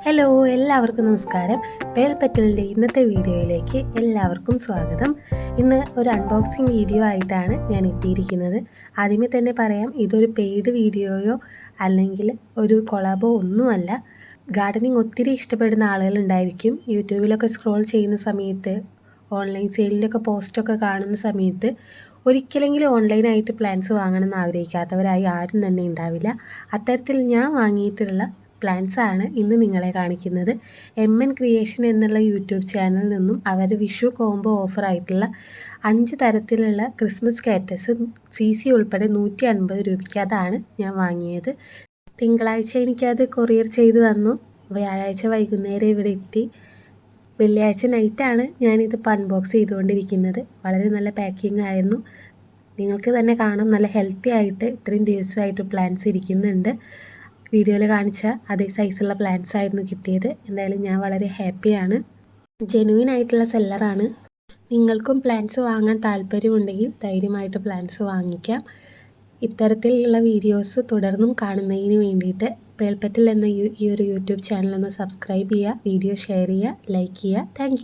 Hello, എല്ലാവർക്കും നമസ്കാരം. പേൾപെറ്റലിൻ്റെ ഇന്നത്തെ വീഡിയോയിലേക്ക് എല്ലാവർക്കും സ്വാഗതം. ഇന്ന് ഒരു അൺബോക്സിങ് വീഡിയോ ആയിട്ടാണ് ഞാൻ എത്തിയിരിക്കുന്നത്. ആദ്യമേ തന്നെ പറയാം, ഇതൊരു പെയ്ഡ് വീഡിയോയോ അല്ലെങ്കിൽ ഒരു കൊളാബോ ഒന്നുമല്ല. ഗാർഡനിങ് ഒത്തിരി ഇഷ്ടപ്പെടുന്ന ആളുകളുണ്ടായിരിക്കും. യൂട്യൂബിലൊക്കെ സ്ക്രോൾ ചെയ്യുന്ന സമയത്ത്, ഓൺലൈൻ സെയിലിലൊക്കെ പോസ്റ്റൊക്കെ കാണുന്ന സമയത്ത് ഒരിക്കലെങ്കിലും ഓൺലൈനായിട്ട് പ്ലാന്റ്സ് വാങ്ങണമെന്ന് ആഗ്രഹിക്കാത്തവരായി ആരും തന്നെ ഉണ്ടാവില്ല. അത്തരത്തിൽ ഞാൻ വാങ്ങിയിട്ടുള്ള പ്ലാന്റ്സാണ് ഇന്ന് നിങ്ങളെ കാണിക്കുന്നത്. MN ക്രിയേഷൻ എന്നുള്ള യൂട്യൂബ് ചാനലിൽ നിന്നും അവർ വിഷു കോംബോ ഓഫറായിട്ടുള്ള 5 തരത്തിലുള്ള ക്രിസ്മസ് കാക്ടസ് CC ഉൾപ്പെടെ 150 രൂപയ്ക്ക് അതാണ് ഞാൻ വാങ്ങിയത്. തിങ്കളാഴ്ച എനിക്കത് കൊറിയർ ചെയ്ത് തന്നു. വ്യാഴാഴ്ച വൈകുന്നേരം ഇവിടെ എത്തി. വെള്ളിയാഴ്ച നൈറ്റാണ് ഞാനിത് അൺബോക്സ് ചെയ്തുകൊണ്ടിരിക്കുന്നത്. വളരെ നല്ല പാക്കിംഗ് ആയിരുന്നു. നിങ്ങൾക്ക് തന്നെ കാണാം, നല്ല ഹെൽത്തി ആയിട്ട് ഇത്രയും ദിവസമായിട്ട് പ്ലാന്റ്സ് ഇരിക്കുന്നുണ്ട്. വീഡിയോയിൽ കാണിച്ച അതേ സൈസുള്ള പ്ലാന്റ്സ് ആയിരുന്നു കിട്ടിയത്. എന്തായാലും ഞാൻ വളരെ ഹാപ്പിയാണ്. ജെനുവിൻ ആയിട്ടുള്ള സെല്ലറാണ്. നിങ്ങൾക്കും പ്ലാന്റ്സ് വാങ്ങാൻ താല്പര്യമുണ്ടെങ്കിൽ ധൈര്യമായിട്ട് പ്ലാന്റ്സ് വാങ്ങിക്കാം. ഇത്തരത്തിലുള്ള വീഡിയോസ് തുടർന്നും കാണുന്നതിന് വേണ്ടിയിട്ട് പേൾപെറ്റൽ എന്ന ഈ ഒരു യൂട്യൂബ് ചാനൽ ഒന്ന് സബ്സ്ക്രൈബ് ചെയ്യുക, വീഡിയോ ഷെയർ ചെയ്യുക, ലൈക്ക് ചെയ്യുക. താങ്ക്